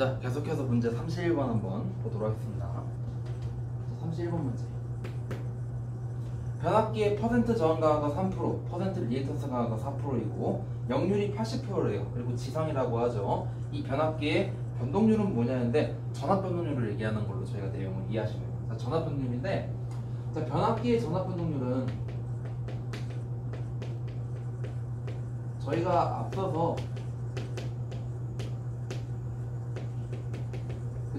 자, 계속해서 문제 31번 한번 보도록 하겠습니다. 31번 문제. 변압기의 퍼센트 저항 강화가 3%, 퍼센트 리액턴스 강화가 4%이고 역률이 80%래요. 그리고 지상이라고 하죠. 이 변압기의 변동률은 뭐냐는데 전압 변동률을 얘기하는 걸로 저희가 내용을 이해하시면 됩니다. 자, 전압 변동률인데, 자, 변압기의 전압 변동률은 저희가 앞서서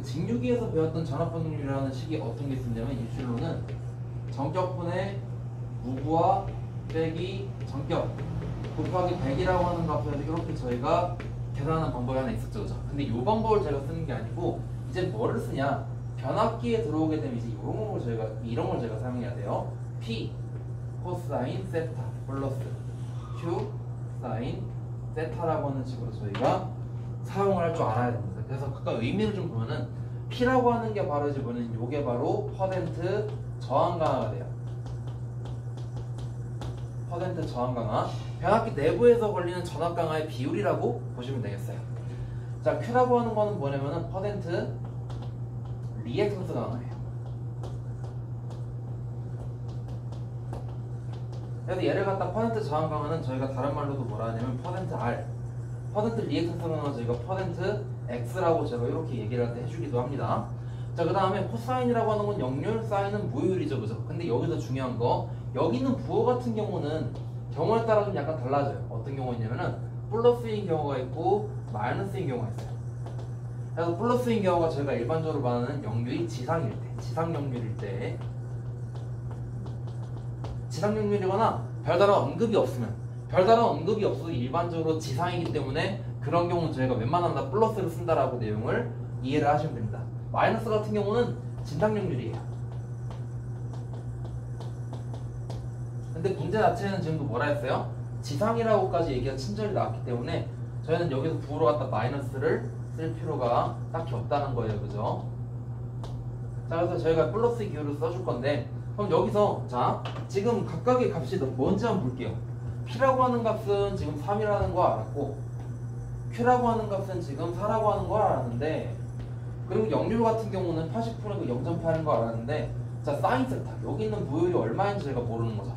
직류기에서 배웠던 전압 변동률이라는 식이 어떤 게 있었냐면, 입실로는 정격분의 무부하 빼기 정격 곱하기 100이라고 하는 값에서 이렇게 저희가 계산하는 방법이 하나 있었죠, 그죠? 근데 이 방법을 제가 쓰는 게 아니고 이제 뭐를 쓰냐, 변압기에 들어오게 되면 이제 이런 걸 제가 사용해야 돼요. P 코사인 세타 플러스 Q 사인 세타라고 하는 식으로 저희가 사용을 할 줄 알아야 됩니다. 그래서 각각 의미를 좀 보면은 P라고 하는 게 바로 이제 뭐냐면 요게 바로 퍼센트 저항 강화가 돼요. 퍼센트 저항 강화. 변압기 내부에서 걸리는 전압 강화의 비율이라고 보시면 되겠어요. 자, Q라고 하는 거는 뭐냐면은 퍼센트 리액턴스 강화예요. 그래서 얘를 갖다 퍼센트 저항 강화는 저희가 다른 말로도 뭐라 하냐면 퍼센트 R, 퍼센트 리액턴스 강화는 저희가 퍼센트 X라고 제가 이렇게 얘기를 할 때 해주기도 합니다. 자, 그 다음에 코사인이라고 하는 건 역률, 사인은 무효율이죠, 그죠? 근데 여기서 중요한 거, 여기 있는 부호 같은 경우는 경우에 따라 좀 약간 달라져요. 어떤 경우가 있냐면은 플러스인 경우가 있고 마이너스인 경우가 있어요. 그래서 플러스인 경우가 저희가 일반적으로 말하는 역률이 지상일 때, 지상 역률일 때, 지상 역률이거나 별다른 언급이 없으면, 별다른 언급이 없어도 일반적으로 지상이기 때문에 그런 경우는 저희가 웬만하면 다 플러스를 쓴다라고 내용을 이해를 하시면 됩니다. 마이너스 같은 경우는 진상역률이에요. 근데 문제 자체는 지금도 뭐라 했어요? 지상이라고까지 얘기가 친절히 나왔기 때문에 저희는 여기서 부호로 갖다 마이너스를 쓸 필요가 딱히 없다는 거예요, 그죠? 자, 그래서 저희가 플러스 기호를 써줄 건데, 그럼 여기서 자, 지금 각각의 값이 뭔지 한번 볼게요. P라고 하는 값은 지금 3이라는 거 알았고, Q라고 하는 값은 지금 4라고 하는 거 알았는데, 그리고 역률 같은 경우는 80%고 0.8인 거 알았는데, 자, 사인 세타, 여기 있는 무효율이 얼마인지 저희가 모르는 거죠.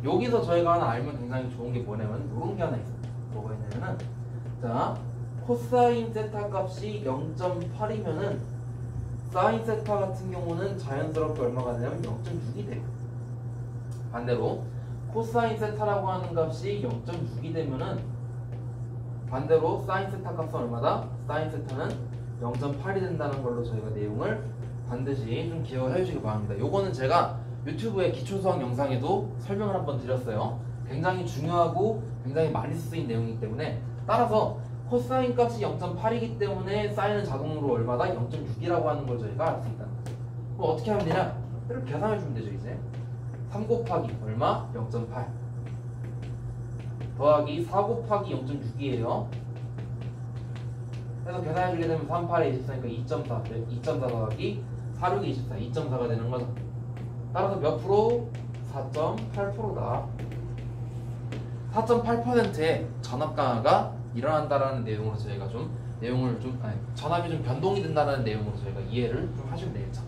여기서 저희가 하나 알면 굉장히 좋은 게 뭐냐면 이런 게 하나 있어요. 뭐가 있냐면은, 자, 코사인 세타 값이 0.8이면은 사인 세타 같은 경우는 자연스럽게 얼마가 되냐면 0.6이 돼요. 반대로 코사인 세타라고 하는 값이 0.6이 되면은 반대로 사인 세타 값은 얼마다? 사인 세타는 0.8이 된다는 걸로 저희가 내용을 반드시 좀 기억을 해주시기 바랍니다. 요거는 제가 유튜브의 기초수학 영상에도 설명을 한번 드렸어요. 굉장히 중요하고 굉장히 많이 쓰인 내용이기 때문에, 따라서 코사인 값이 0.8이기 때문에 사인은 자동으로 얼마다? 0.6이라고 하는 걸 저희가 알 수 있다는 거죠. 그럼 어떻게 하면 되냐? 이렇게 계산해 주면 되죠. 이제 3 곱하기 얼마? 0.8 더하기 4 곱하기 0.6이에요. 그래서 계산해주게 되면 3, 8에 24니까 2.4 2.4 더하기 4, 6에 24 2.4가 되는 거죠. 따라서 몇 프로? 4.8%다. 4.8%의 전압 강화가 일어난다라는 내용으로 저희가 좀 내용을 좀 전압이 좀 변동이 된다는 내용으로 저희가 이해를 좀 하시면 되겠죠.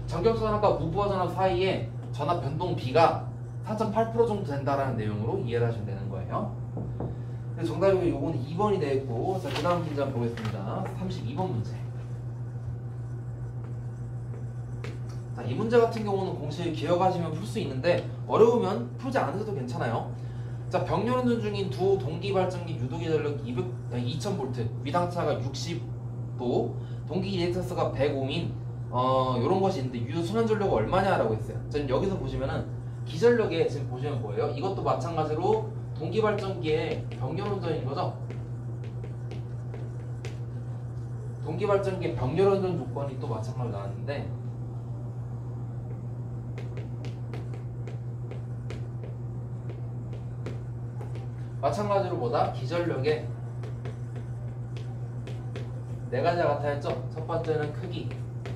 정격수 전압과 무부하 전압 사이에 전압 변동 비가 4.8% 정도 된다라는 내용으로 이해를 하시면 되는 거예요. 그래서 정답이 요거는 2번이 되겠고, 자, 그 다음 문제 한번 보겠습니다. 32번 문제. 자, 이 문제 같은 경우는 공식을 기억하시면 풀 수 있는데 어려우면 풀지 않으셔도 괜찮아요. 자, 병렬운전 중인 두 동기발전기 유도기 전력 2000V, 위상차가 60도, 동기 리액턴스가 105인 요런 것이 있는데 유도 순환 전력이 얼마냐라고 했어요. 지금 여기서 보시면은 기전력에 지금 보시면 뭐예요? 이것도 마찬가지로 동기발전기의 병렬운전인 거죠. 동기발전기의 병렬운전 조건이 또 마찬가지로 나왔는데, 마찬가지로 뭐다? 기전력에 네 가지가 같아였죠. 첫 번째는 크기,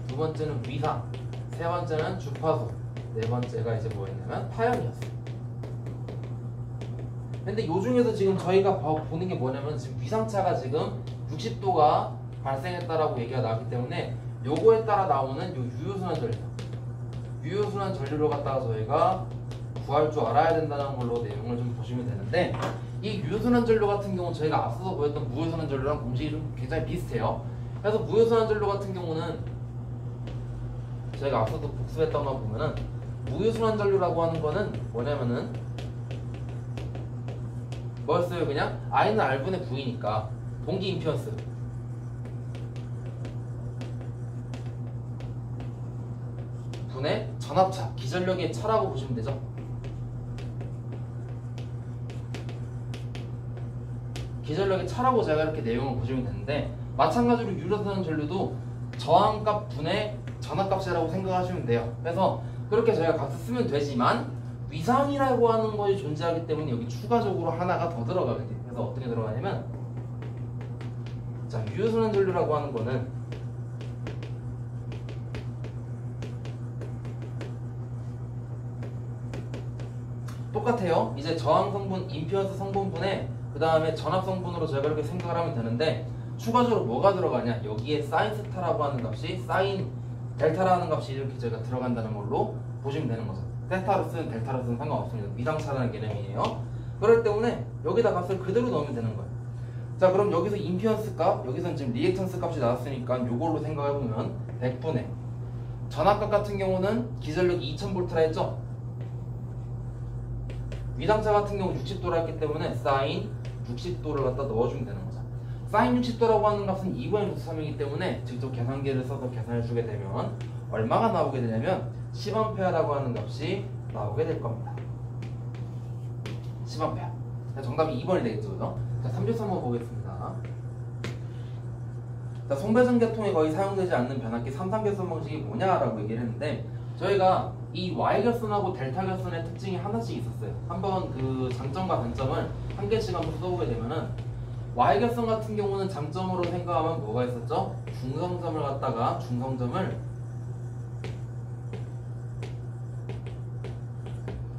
두 번째는 위상, 세 번째는 주파수, 네 번째가 이제 뭐였냐면 파형이었어요. 근데 요 중에서 지금 저희가 보는 게 뭐냐면 지금 위상차가 지금 60도가 발생했다라고 얘기가 나왔기 때문에 요거에 따라 나오는 요 유효순환 전류, 유효순환 전류를 갖다가 저희가 구할 줄 알아야 된다는 걸로 내용을 좀 보시면 되는데, 이 유효순환 전류 같은 경우는 저희가 앞서서 보였던 무효순환 전류랑 공식이 좀 굉장히 비슷해요. 그래서 무효순환 전류 같은 경우는 저희가 앞서도 복습했던 거 보면은 무효순환 전류라고 하는 거는 뭐냐면은 뭐였어요? 그냥 I는 R분의 V니까 동기 임피언스 분의 전압차, 기전력의 차라고 보시면 되죠. 기전력의 차라고 제가 이렇게 내용을 보시면 되는데, 마찬가지로 유효순환 전류도 저항값 분의 전압값이라고 생각하시면 돼요. 그래서 그렇게 저희가 값을 쓰면 되지만 위상이라고 하는 것이 존재하기 때문에 여기 추가적으로 하나가 더 들어가게 돼요. 그래서 어떻게 들어가냐면, 자, 유효순환 전류라고 하는 거는 똑같아요. 이제 저항 성분, 임피언스 성분분에 그 다음에 전압 성분으로 저희가 이렇게 생각을 하면 되는데, 추가적으로 뭐가 들어가냐, 여기에 사인 스타라고 하는 값이 사인 델타라는 값이 이렇게 저희가 들어간다는 걸로 보시면 되는 거죠. 세타로 쓰든 델타로 쓰든 상관없습니다. 위상차라는 개념이에요. 그렇기 때문에 여기다 값을 그대로 넣으면 되는 거예요. 자, 그럼 여기서 임피언스 값, 여기서는 지금 리액턴스 값이 나왔으니까 요걸로 생각해보면 100분의 전압값 같은 경우는 기전력이 2000V라 했죠. 위상차 같은 경우 60도라 했기 때문에 사인 60도를 갖다 넣어주면 되는 거죠. 사인 60도라고 하는 값은 2분의 루트 3이기 때문에 직접 계산기를 써서 계산해주게 되면 얼마가 나오게 되냐면 10A라고 하는 값이 나오게 될 겁니다. 10A. 정답이 2번이 되겠죠, 그죠? 자, 3조 한번 보겠습니다. 자, 송배전 계통에 거의 사용되지 않는 변압기 3단계선 방식이 뭐냐라고 얘기를 했는데, 저희가 이 Y결선하고 델타 결선의 특징이 하나씩 있었어요. 한번 그 장점과 단점을 한 개씩 한번 써보게 되면은, Y결선 같은 경우는 장점으로 생각하면 뭐가 있었죠? 중성점을 갖다가 중성점을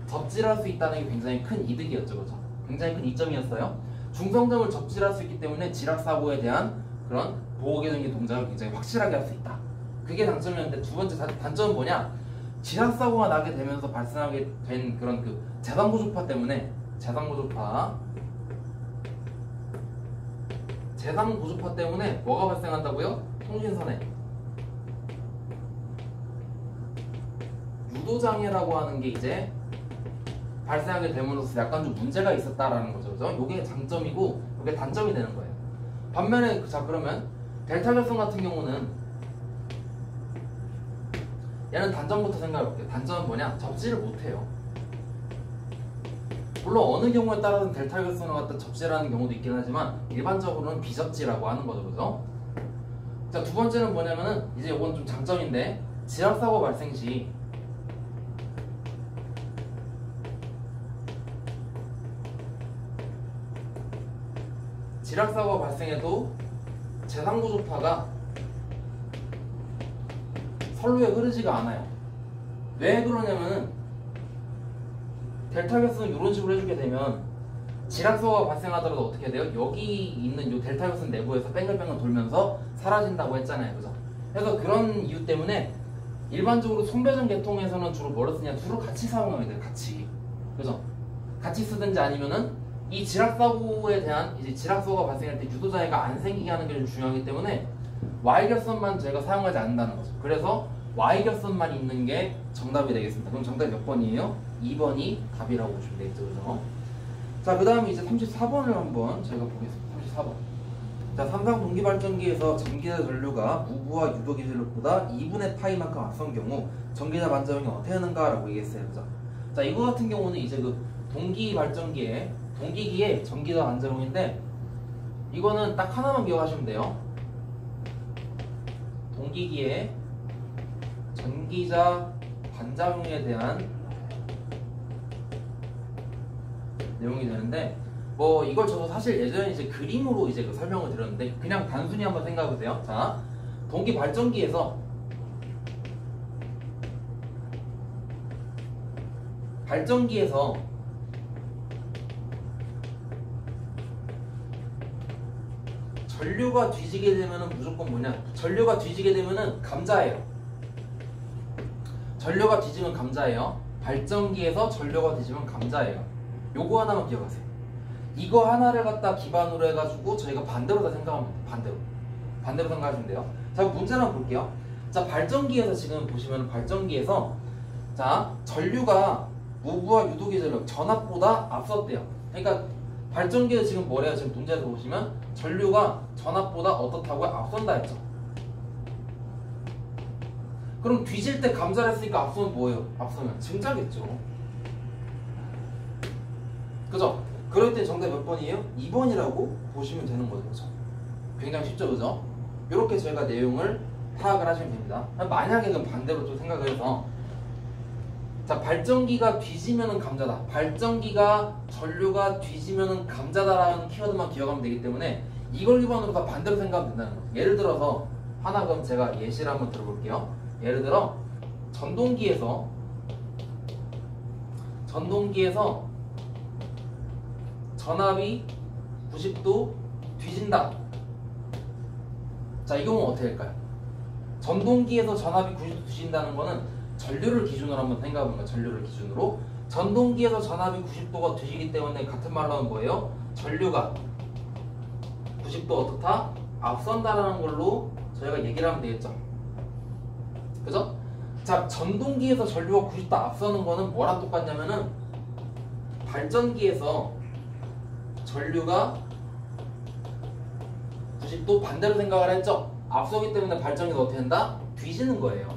접질할 수 있다는 게 굉장히 큰 이득이었죠, 그죠? 굉장히 큰 이점이었어요. 중성점을 접질할 수 있기 때문에 지락사고에 대한 그런 보호계동기 동작을 굉장히 확실하게 할 수 있다. 그게 장점이었는데, 두 번째 단점은 뭐냐? 지락사고가 나게 되면서 발생하게 된 그런 그 재상고조파 때문에 재상고조파 때문에 뭐가 발생한다고요? 통신선에 유도장애라고 하는 게 이제 발생하게 됨으로써 약간 좀 문제가 있었다라는 거죠, 그죠? 요게 장점이고 요게 단점이 되는 거예요. 반면에 자, 그러면 델타 결선 같은 경우는 얘는 단점부터 생각해 볼게요. 단점은 뭐냐? 접지를 못해요. 물론 어느 경우에 따라서는 델타 결선을 갖다 접지라는 경우도 있긴 하지만 일반적으로는 비접지라고 하는 거죠, 그죠? 자, 두 번째는 뭐냐면은, 이제 이건 좀 장점인데, 지락사고 발생 시 지락사고가 발생해도 재상고조파가 선로에 흐르지가 않아요. 왜 그러냐면은, 델타 결선을 이런 식으로 해주게 되면 지락사고가 발생하더라도 어떻게 돼요? 여기 있는 이 델타 결선 내부에서 뺑글뺑글 돌면서 사라진다고 했잖아요, 그죠? 그래서 그런 이유 때문에 일반적으로 송배전 계통에서는 주로 뭐를 쓰냐? 둘을 같이 사용하게 돼요, 같이. 그죠? 같이 쓰든지 아니면은 이 지락사고에 대한, 이제 지락사고가 발생할 때 유도장애가 안 생기게 하는 게 좀 중요하기 때문에 Y결선만 저희가 사용하지 않는다는 거죠. 그래서 Y결선만 있는 게 정답이 되겠습니다. 그럼 정답이 몇 번이에요? 2번이 답이라고 보시면 되겠죠, 그죠? 자, 그 다음에 이제 34번을 한번 저희가 보겠습니다. 34번. 자, 삼상 동기발전기에서 전기자 전류가 무부하 유도 기술력보다 2분의 파이만큼 앞선 경우 전기자 반작용이 어떻게 하는가라고 얘기했어요, 그죠? 자, 이거 같은 경우는 이제 그 동기발전기에 동기기의 전기자 반작용인데, 이거는 딱 하나만 기억하시면 돼요. 동기기의 전기자 반작용에 대한 내용이 되는데, 뭐 이걸 저도 사실 예전에 이제 그림으로 이제 그 설명을 드렸는데, 그냥 단순히 한번 생각해보세요. 자, 동기 발전기에서 전류가 뒤지게 되면은 무조건 뭐냐? 전류가 뒤지게 되면은 감자예요. 전류가 뒤지면 감자예요. 발전기에서 전류가 뒤지면 감자예요. 요거 하나만 기억하세요. 이거 하나를 갖다 기반으로 해가지고 저희가 반대로 다 생각하면 돼요. 반대로 생각하시면 돼요. 자, 문제를 한번 볼게요. 자, 발전기에서 지금 보시면 발전기에서 자, 전류가 무브와 유도기 전력 전압보다 앞섰대요. 그러니까 발전기에서 지금 뭐래요? 지금 문제에서 보시면 전류가 전압보다 어떻다고요? 앞선다 했죠. 그럼 뒤질 때 감자를 했으니까 앞서면 뭐예요? 앞서면 증자겠죠. 그죠? 그럴 때 정답 몇 번이에요? 2번이라고 보시면 되는 거죠. 그죠? 굉장히 쉽죠, 그죠? 이렇게 저희가 내용을 파악을 하시면 됩니다. 만약에 그럼 반대로 좀 생각을 해서 자, 발전기가 뒤지면은 감자다. 발전기가 전류가 뒤지면은 감자다라는 키워드만 기억하면 되기 때문에 이걸 기반으로 다 반대로 생각하면 된다는 거예요. 예를 들어서 하나 그럼 제가 예시를 한번 들어볼게요. 예를 들어 전동기에서 전압이 90도 뒤진다. 자, 이거는 어떻게 할까요? 전동기에서 전압이 90도 뒤진다는 거는 전류를 기준으로 한번 생각해보는 거예요. 전류를 기준으로 전동기에서 전압이 90도가 뒤지기 때문에 같은 말로 하면 뭐예요? 전류가 90도 어떻다? 앞선다라는 걸로 저희가 얘기를 하면 되겠죠. 그죠? 자, 전동기에서 전류가 90도 앞서는 거는 뭐랑 똑같냐면은 발전기에서 전류가 90도 반대로 생각을 했죠. 앞서기 때문에 발전기가 어떻게 한다? 뒤지는 거예요.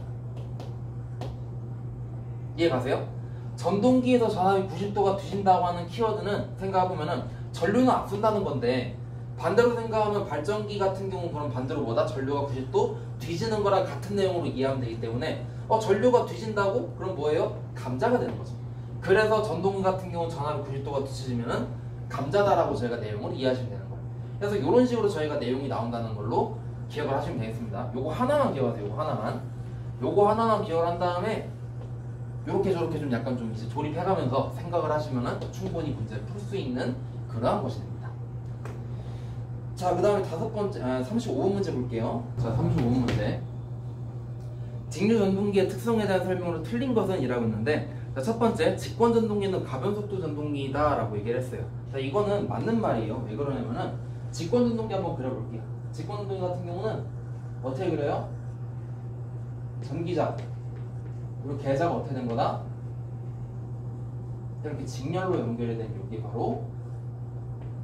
이해 가세요? 전동기에서 전압이 90도가 뒤진다고 하는 키워드는 생각해보면은 전류는 앞선다는 건데 반대로 생각하면 발전기 같은 경우는 그럼 반대로 뭐다? 전류가 90도 뒤지는 거랑 같은 내용으로 이해하면 되기 때문에 전류가 뒤진다고? 그럼 뭐예요? 감자가 되는 거죠. 그래서 전동기 같은 경우는 전압이 90도가 뒤지면은 감자다라고 저희가 내용을 이해하시면 되는 거예요. 그래서 이런 식으로 저희가 내용이 나온다는 걸로 기억을 하시면 되겠습니다. 요거 하나만 기억하세요. 요거 하나만 기억을 한 다음에 요렇게 저렇게 좀 약간 좀 이제 조립해가면서 생각을 하시면은 충분히 문제를 풀 수 있는 그러한 것이 됩니다. 자, 그 다음에 35번 문제 볼게요. 자, 35번 문제. 직류 전동기의 특성에 대한 설명으로 틀린 것은 이라고 했는데, 자, 첫 번째, 직권 전동기는 가변속도 전동기다 라고 얘기를 했어요. 자, 이거는 맞는 말이에요. 왜 그러냐면은 직권 전동기 한번 그려볼게요. 직권 전동기 같은 경우는 어떻게 그려요? 전기자 그리고 계자가 어떻게 된 거다? 이렇게 직렬로 연결이 된 이게 바로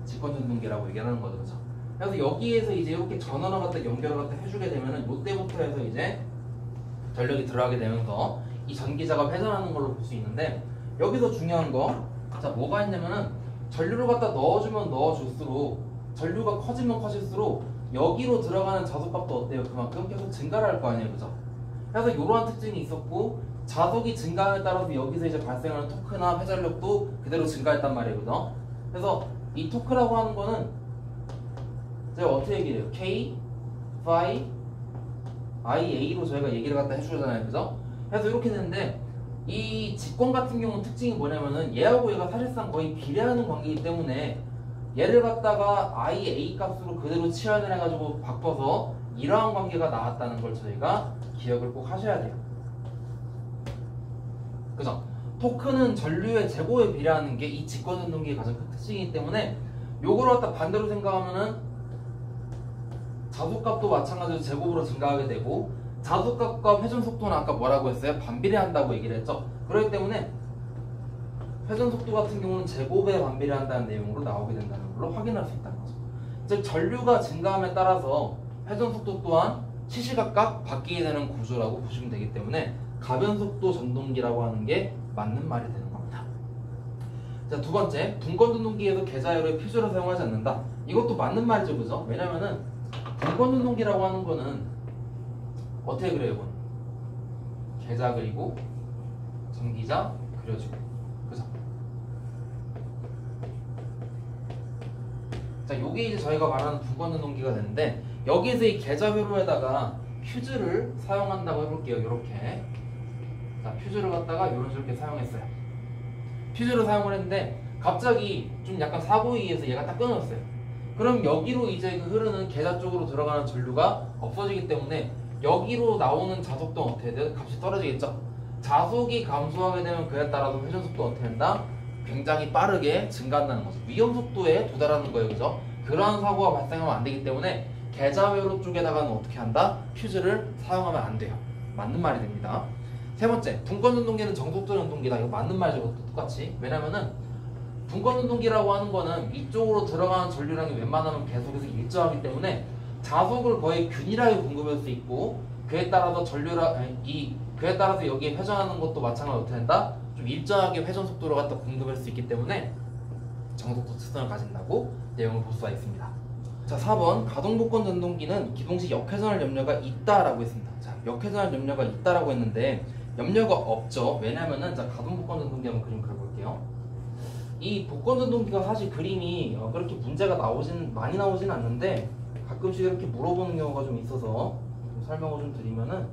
직권 전동기라고 얘기하는 거죠. 그렇죠? 그래서 여기에서 이제 이렇게 전원을 갖다 연결을 갖다 해주게 되면은 이때부터 해서 이제 전력이 들어가게 되면서 이 전기자가 회전하는 걸로 볼 수 있는데, 여기서 중요한 거, 자, 뭐가 있냐면은 전류를 갖다 넣어주면 넣어줄수록 전류가 커지면 커질수록 여기로 들어가는 자속값도 어때요? 그만큼 계속 증가를 할 거 아니에요, 그죠? 그래서 이러한 특징이 있었고, 자속이 증가함에 따라서 여기서 이제 발생하는 토크나 회전력도 그대로 증가했단 말이에요, 그죠? 그래서 이 토크라고 하는 거는 제가 어떻게 얘기해요? K, phi, IA로 저희가 얘기를 갖다 해주잖아요, 그죠? 그래서 이렇게 되는데, 이 직권 같은 경우는 특징이 뭐냐면은 얘하고 얘가 사실상 거의 비례하는 관계이기 때문에 얘를 갖다가 IA 값으로 그대로 치환을 해가지고 바꿔서 이러한 관계가 나왔다는 걸 저희가 기억을 꼭 하셔야 돼요. 그죠? 토크는 전류의 제곱에 비례하는 게 이 직권 전동기의 가장 큰 특징이기 때문에 요걸 갖다 반대로 생각하면은 자속값도 마찬가지로 제곱으로 증가하게 되고, 자속값과 회전 속도는 아까 뭐라고 했어요? 반비례한다고 얘기를 했죠. 그렇기 때문에 회전 속도 같은 경우는 제곱에 반비례한다는 내용으로 나오게 된다는 걸로 확인할 수 있다는 거죠. 즉 전류가 증가함에 따라서 회전 속도 또한 시시각각 바뀌게 되는 구조라고 보시면 되기 때문에 가변속도 전동기라고 하는 게 맞는 말이 되는 겁니다. 자, 두 번째, 분권 전동기에서 계자열의 필수로 사용하지 않는다. 이것도 맞는 말이죠, 그죠? 왜냐면은 분권 전동기라고 하는 거는 어떻게 그려요, 이건? 계자 그리고 전기자 그려주고, 그죠? 자, 요게 이제 저희가 말하는 분권 전동기가 되는데, 여기에서 이 계자 회로에다가 퓨즈를 사용한다고 해볼게요. 이렇게. 자, 퓨즈를 갖다가 이런 식으로 사용했어요. 퓨즈를 사용을 했는데 갑자기 좀 약간 사고에 의해서 얘가 딱 끊어졌어요. 그럼 여기로 이제 그 흐르는 계좌 쪽으로 들어가는 전류가 없어지기 때문에 여기로 나오는 자속도는 어떻게 돼요? 값이 떨어지겠죠. 자속이 감소하게 되면 그에 따라서 회전 속도가 어떻게 된다? 굉장히 빠르게 증가한다는 거죠. 위험 속도에 도달하는 거예요, 그죠? 그러한 사고가 발생하면 안 되기 때문에 계좌 회로 쪽에다가는 어떻게 한다? 퓨즈를 사용하면 안 돼요. 맞는 말이 됩니다. 세 번째, 분권 전동기는 정속도 전동기다. 이거 맞는 말이죠, 그것도 똑같이. 왜냐면은 분권 전동기라고 하는 거는 이쪽으로 들어가는 전류량이 웬만하면 계속해서 일정하기 때문에 자속을 거의 균일하게 공급할 수 있고 그에 따라서 그에 따라서 여기에 회전하는 것도 마찬가지로 어떻게 된다? 좀 일정하게 회전 속도를 갖다 공급할 수 있기 때문에 정속도 특성을 가진다고 내용을 볼 수가 있습니다. 자, 4번 가동복권 전동기는 기동시 역회전할 염려가 있다라고 했습니다. 자, 역회전할 염려가 있다라고 했는데 염려가 없죠. 왜냐면은 자, 가동복권 전동기 한번 그림 그려볼게요. 이 복권 전동기가 사실 그림이 그렇게 문제가 많이 나오진 않는데 가끔씩 이렇게 물어보는 경우가 좀 있어서 좀 설명을 좀 드리면은,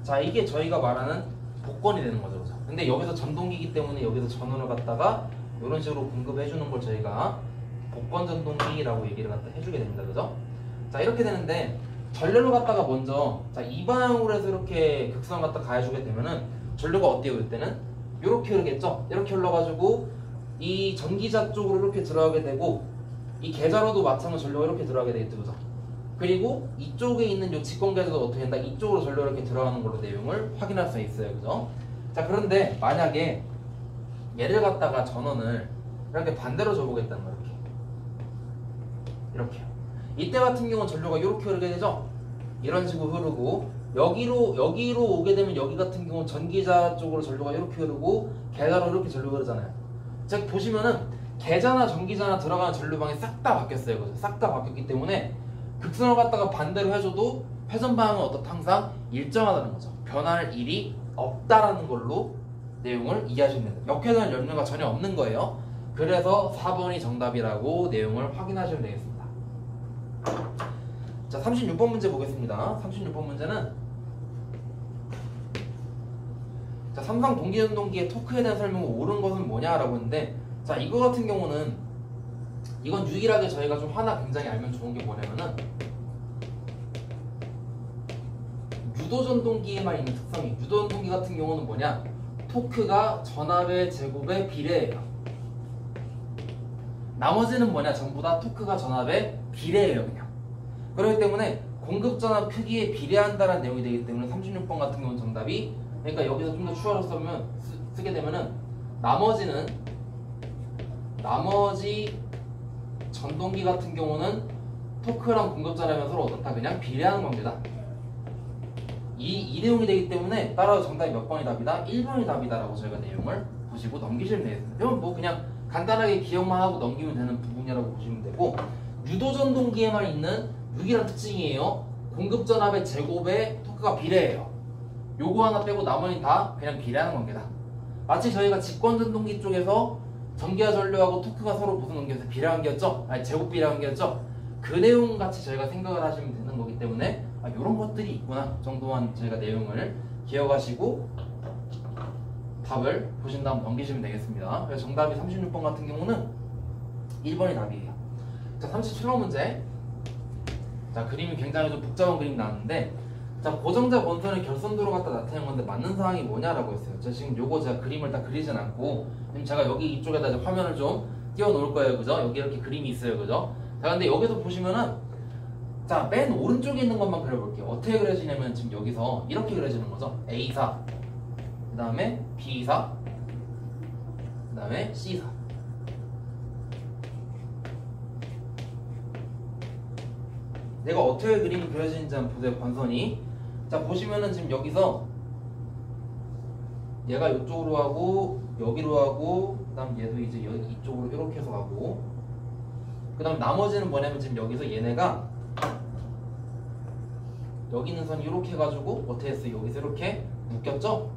자, 이게 저희가 말하는 복권이 되는 거죠, 그죠? 근데 여기서 전동기이기 때문에 여기서 전원을 갖다가 이런 식으로 공급해 주는 걸 저희가 복권 전동기라고 얘기를 갖다 해주게 됩니다, 그죠? 자, 이렇게 되는데 전류를 갖다가 먼저 자, 이 방향으로 해서 이렇게 극선 갖다 가해주게 되면은 전류가 어때요? 이때는 이렇게 흐르겠죠? 이렇게 흘러가지고 이 전기자 쪽으로 이렇게 들어가게 되고 이 계좌로도 마찬가지로 전류가 이렇게 들어가게 되겠죠, 그죠? 그리고 이쪽에 있는 이 직권계좌도 어떻게 된다? 이쪽으로 전류가 이렇게 들어가는 걸로 내용을 확인할 수 있어요, 그죠? 자, 그런데 만약에 얘를 갖다가 전원을 이렇게 반대로 줘보겠다는 거예요, 이렇게요. 이때 같은 경우는 전류가 이렇게 흐르게 되죠? 이런 식으로 흐르고 여기로 오게 되면 여기 같은 경우는 전기자 쪽으로 전류가 이렇게 흐르고 계좌로 이렇게 전류가 흐르잖아요. 즉 보시면은 계좌나 전기자나 들어가는 전류방이 싹 다 바뀌었어요, 그죠? 싹 다 바뀌었기 때문에 극선을 갖다가 반대로 해줘도 회전 방향은 어떻다? 항상 일정하다는 거죠. 변할 일이 없다라는 걸로 내용을 이해하시면 됩니다. 역회전 염려가 전혀 없는 거예요. 그래서 4번이 정답이라고 내용을 확인하시면 되겠습니다. 자, 36번 문제 보겠습니다. 36번 문제는 자, 삼성 동기전동기의 토크에 대한 설명을 옳은 것은 뭐냐라고 했는데, 자, 이거 같은 경우는 이건 유일하게 저희가 좀 하나 굉장히 알면 좋은 게 뭐냐면은 유도전동기에만 있는 특성이, 유도전동기 같은 경우는 뭐냐, 토크가 전압의 제곱에 비례해요. 나머지는 뭐냐, 전부 다 토크가 전압에 비례해요, 그냥. 그렇기 때문에 공급 전압 크기에 비례한다는 내용이 되기 때문에 36번 같은 경우는 정답이, 그러니까 여기서 좀 더 추가로 쓰게 되면은 나머지 전동기 같은 경우는 토크랑 공급 전압이 서로 어떻다? 그냥 비례하는 관계다. 이 내용이 되기 때문에 따라서 정답이 몇 번이 답이다? 1번이 답이다라고 저희가 내용을 보시고 넘기시면 되겠습니다. 이건 뭐 그냥 간단하게 기억만 하고 넘기면 되는 부분이라고 보시면 되고, 유도전동기에만 있는 유일한 특징이에요. 공급 전압의 제곱에 토크가 비례해요. 요거 하나 빼고 나머지는 다 그냥 비례하는 관계다. 마치 저희가 직권전동기 쪽에서 전기와 전류하고 토크가 서로 무슨 관계에서 비례한 관계였죠? 아니, 제곱 비례한 관계였죠? 그 내용 같이 저희가 생각을 하시면 되는 거기 때문에 이런 것들이 있구나 정도만 저희가 내용을 기억하시고 답을 보신 다음 넘기시면 되겠습니다. 그래서 정답이 36번 같은 경우는 1번이 답이에요. 자, 37번 문제. 자, 그림이 굉장히 좀 복잡한 그림이 나왔는데, 자, 고정자 원선의 결선도로 갖다 나타낸 건데 맞는 사항이 뭐냐라고 했어요. 지금 요거 제가 그림을 다 그리진 않고 지금 제가 여기 이쪽에다 이제 화면을 좀 띄워 놓을 거예요, 그죠? 여기 이렇게 그림이 있어요, 그죠? 자, 근데 여기서 보시면은 자, 맨 오른쪽에 있는 것만 그려볼게요. 어떻게 그려지냐면 지금 여기서 이렇게 그려지는 거죠. A사, 그 다음에 B사, 그 다음에 C사. 내가 어떻게 그림이 그려지는지 한번 보세요, 권선이. 자, 보시면은 지금 여기서 얘가 이쪽으로 하고 여기로 하고 그 다음 얘도 이제 이쪽으로 이렇게 해서 가고, 그 다음 나머지는 뭐냐면 지금 여기서 얘네가 여기 있는 선이 이렇게 해가지고 어떻게 했어요? 여기서 이렇게 묶였죠?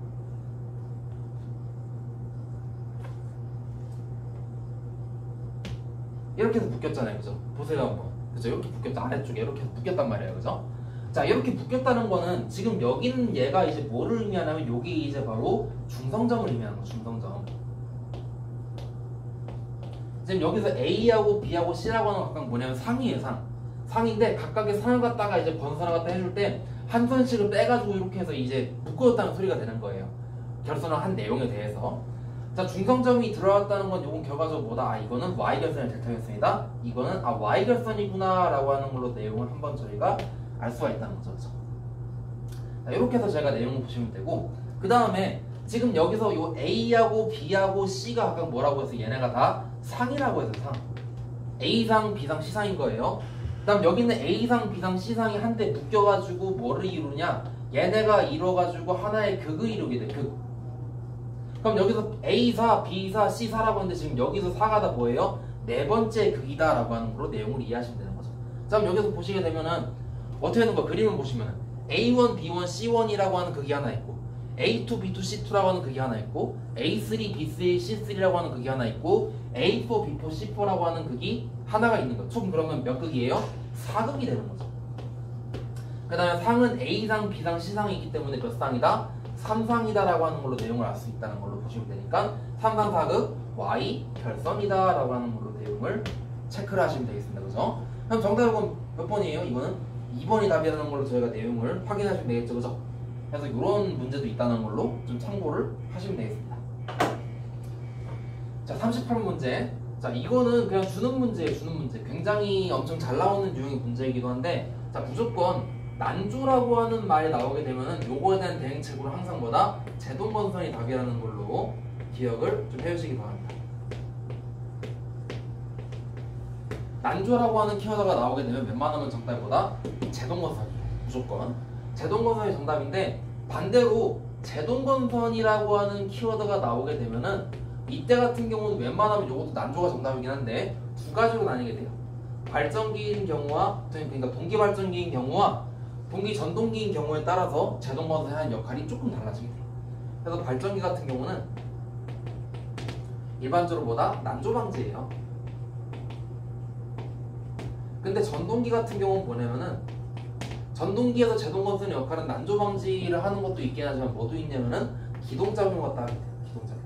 이렇게 해서 묶였잖아요, 그죠? 보세요 한번, 그죠? 이렇게 묶였죠? 아래쪽에 이렇게 해서 묶였단 말이에요, 그죠? 자, 이렇게 묶였다는 거는 지금 여기는 얘가 이제 뭐를 의미하냐면 여기 이제 바로 중성점을 의미하는 거, 중성점. 지금 여기서 A하고 B하고 C라고 하는 건 각각 뭐냐면 상이에요, 상. 상인데 각각의 상을 갖다가 이제 번선을 갖다 해줄 때 한 선씩을 빼가지고 이렇게 해서 이제 묶어줬다는 소리가 되는 거예요. 결선을 한 내용에 대해서. 자, 중성점이 들어갔다는 건 요건 결과적으로 뭐다? 아, 이거는 Y결선이 델타 결선이다. 이거는 아, Y결선이구나 라고 하는 걸로 내용을 한번 저희가 알 수가 있다는 거죠. 그렇죠? 자, 이렇게 해서 제가 내용을 보시면 되고, 그 다음에 지금 여기서 요 A하고 B하고 C가 각각 뭐라고 해서 얘네가 다 상이라고 해서 상. A상, B상, C상인 거예요. 그 다음 여기는 A상, B상, C상이 한데 묶여가지고 뭐를 이루냐? 얘네가 이뤄가지고 하나의 극을 이루게 돼. 극. 그럼 여기서 A사, B사, C사라고 하는데 지금 여기서 사가 다 뭐예요? 네 번째 극이다 라고 하는 걸로 내용을 이해하시면 되는 거죠. 자, 그럼 여기서 보시게 되면은 어떻게 하는 거? 그림을 보시면은 A1, B1, C1이라고 하는 극이 하나 있고, A2, B2, C2라고 하는 극이 하나 있고, A3, B3, C3라고 하는 극이 하나 있고, A4, B4, C4라고 하는 극이 하나가 있는 거죠. 총 그러면 몇 극이에요? 4극이 되는 거죠. 그 다음에 상은 A상, B상, C상이 있기 때문에 몇 상이다? 3상이다 라고 하는 걸로 내용을 알 수 있다는 걸로 보시면 되니까 3상 4극 Y 결선이다 라고 하는 걸로 내용을 체크를 하시면 되겠습니다. 그죠? 그럼 정답은 몇 번이에요? 이거는 2번이 답이라는 걸로 저희가 내용을 확인하시면 되겠죠. 그죠? 그래서 이런 문제도 있다는 걸로 좀 참고를 하시면 되겠습니다. 자, 38번 문제. 자, 이거는 그냥 주는 문제예요. 주는 문제. 굉장히 엄청 잘 나오는 유형의 문제이기도 한데, 자, 무조건 난조라고 하는 말이 나오게 되면은 요거에 대한 대응책으로 항상 뭐다? 제동건선이 답이라는 걸로 기억을 좀 해주시기 바랍니다. 난조라고 하는 키워드가 나오게 되면 웬만하면 정답보다 제동건선이에요. 무조건. 제동건선이 정답인데, 반대로 제동건선이라고 하는 키워드가 나오게 되면은 이때 같은 경우는 웬만하면 요것도 난조가 정답이긴 한데 두 가지로 나뉘게 돼요. 발전기인 경우와, 그러니까 동기 발전기인 경우와 동기 전동기인 경우에 따라서 제동건선이 하는 역할이 조금 달라지게 돼요. 그래서 발전기 같은 경우는 일반적으로 뭐다? 난조 방지예요. 근데 전동기 같은 경우는 뭐냐면은 전동기에서 제동건선의 역할은 난조 방지를 하는 것도 있긴 하지만 뭐도 있냐면은 기동작용 갖다 하게 돼요. 기동작용.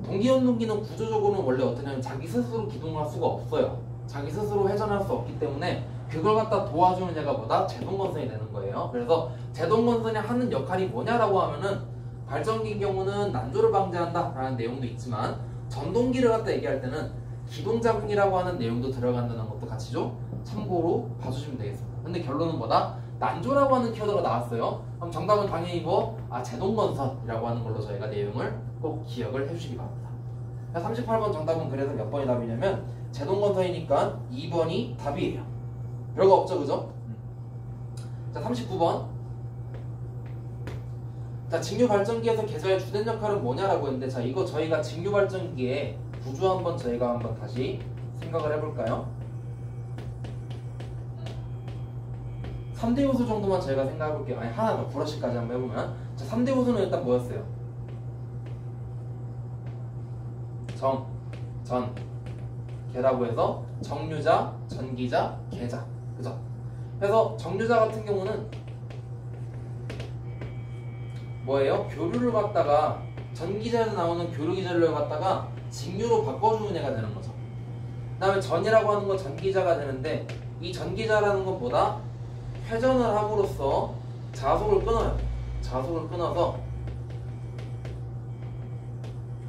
동기연동기는 구조적으로는 원래 어떠냐면 자기 스스로 기동을 할 수가 없어요. 자기 스스로 회전할 수 없기 때문에 그걸 갖다 도와주는 얘가 뭐다? 제동건선이 되는 거예요. 그래서 제동건선이 하는 역할이 뭐냐라고 하면은 발전기인 경우는 난조를 방지한다 라는 내용도 있지만 전동기를 갖다 얘기할 때는 기동작용이라고 하는 내용도 들어간다는 것도 같이 좀 참고로 봐주시면 되겠습니다. 근데 결론은 뭐다? 난조라고 하는 키워드가 나왔어요. 그럼 정답은 당연히 뭐? 아, 제동건선이라고 하는 걸로 저희가 내용을 꼭 기억을 해주시기 바랍니다. 38번 정답은 그래서 몇 번이 답이냐면 제동건선이니까 2번이 답이에요. 별거 없죠, 그죠? 자, 39번. 자, 직류발전기에서 계좌의 주된 역할은 뭐냐라고 했는데, 자, 이거 저희가 직류발전기의 구조 한번 저희가 한번 다시 생각을 해볼까요? 3대 요소 정도만 저희가 생각해볼게요. 아니, 하나 더 브러쉬까지 한번 해보면, 자, 3대 요소는 일단 뭐였어요? 정, 전, 개라고 해서 정류자, 전기자, 개자. 그죠? 그래서 정류자 같은 경우는 뭐예요? 교류를 갖다가 전기자에서 나오는 교류 기전류를 갖다가 직류로 바꿔주는 애가 되는 거죠. 그 다음에 전이라고 하는 건 전기자가 되는데 이 전기자라는 건 뭐다? 회전을 함으로써 자속을 끊어요. 자속을 끊어서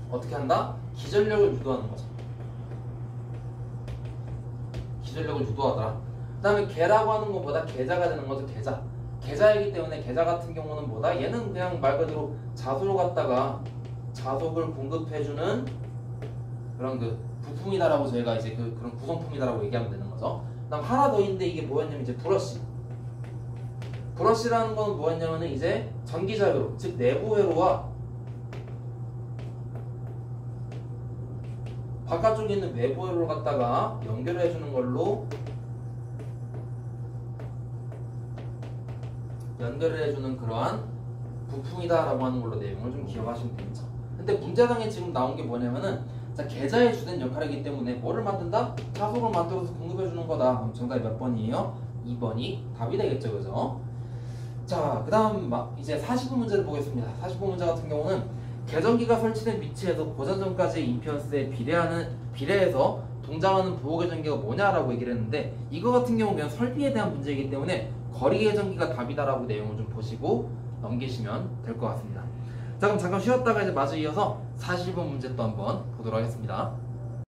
어떻게 한다? 기전력을 유도하는 거죠. 기전력을 유도하더라. 그 다음에 개라고 하는 건 뭐다? 계자가 되는 거죠. 계자. 계자이기 때문에 계자 같은 경우는 뭐다? 얘는 그냥 말 그대로 자속을 갖다가 자속을 공급해주는 그런 그 부품이다라고 저희가 이제 그런 구성품이다라고 얘기하면 되는 거죠. 그 다음 하나 더 있는데 이게 뭐였냐면 이제 브러쉬. 브러쉬라는 건 뭐였냐면은 이제 전기자회로, 즉 내부 회로와 바깥쪽에 있는 외부 회로를 갖다가 연결해주는 걸로 연결해주는 그러한 부품이다라고 하는 걸로 내용을 좀 기억하시면 되겠죠. 근데 문제상에 지금 나온 게 뭐냐면은 자, 계자의 주된 역할이기 때문에 뭐를 만든다? 자속을 만들어서 공급해주는 거다. 그럼 정답이 몇 번이에요? 2번이 답이 되겠죠, 그죠? 자, 그 다음 이제 40번 문제를 보겠습니다. 40번 문제 같은 경우는 계전기가 설치된 위치에서 고전전까지의 임피던스에 비례해서 동작하는 부호 계전기가 뭐냐라고 얘기를 했는데, 이거 같은 경우 그냥 설비에 대한 문제이기 때문에 거리 계전기가 답이다라고 내용을 좀 보시고 넘기시면 될 것 같습니다. 자, 그럼 잠깐 쉬었다가 이제 마저 이어서 40번 문제 또 한번 보도록 하겠습니다.